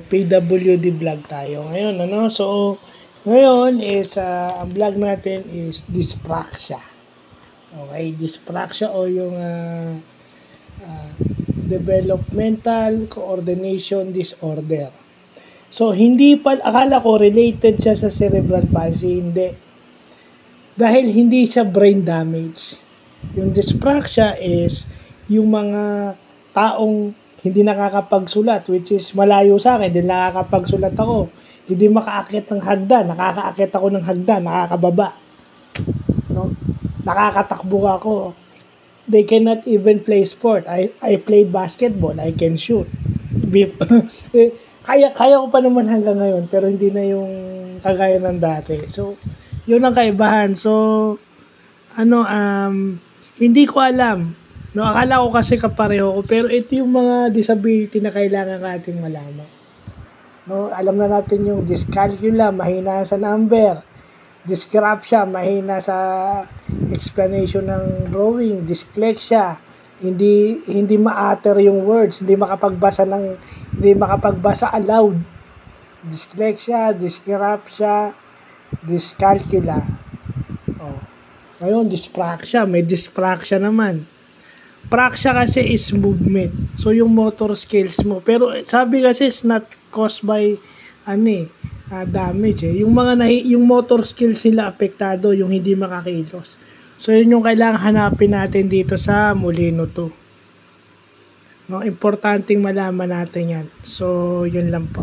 PWD vlog tayo ngayon, ano? So, ngayon is, ang vlog natin is dyspraxia. Okay, dyspraxia o yung developmental coordination disorder. So, hindi pa, akala ko related siya sa cerebral palsy, hindi. Dahil hindi siya brain damage. Yung dyspraxia is yung mga taong hindi nakakapagsulat, which is malayo sa akin, hindi nakakapagsulat ako. Hindi makaakit ng hagdan, nakakaakit ako ng hagdan, nakakababa. No? Nakakatakbo ako. They cannot even play sport. I played basketball, I can shoot. Kaya ko pa naman hanggang ngayon, pero hindi na yung kagaya ng dati. So, yun ang kaibahan. So, hindi ko alam. No, akala ko kasi kapareho ko, pero ito yung mga disability na kailangan nating malaman. No, alam na natin yung dyscalculia, mahina sa number. Dysgraphia, mahina sa explanation ng drawing. Dyslexia, hindi ma-utter yung words, hindi makapagbasa aloud. Dyslexia, dysgraphia, dyscalculia. Oh. Ngayon, dyspraxia, may dyspraxia naman. Praxia kasi is movement. So, yung motor skills mo. Pero, sabi kasi is not caused by, damage eh. Yung motor skills nila apektado, yung hindi makakilos. So, yun yung kailangan hanapin natin dito sa Molino 2. No, importanteng malaman natin yan. So, yun lang po.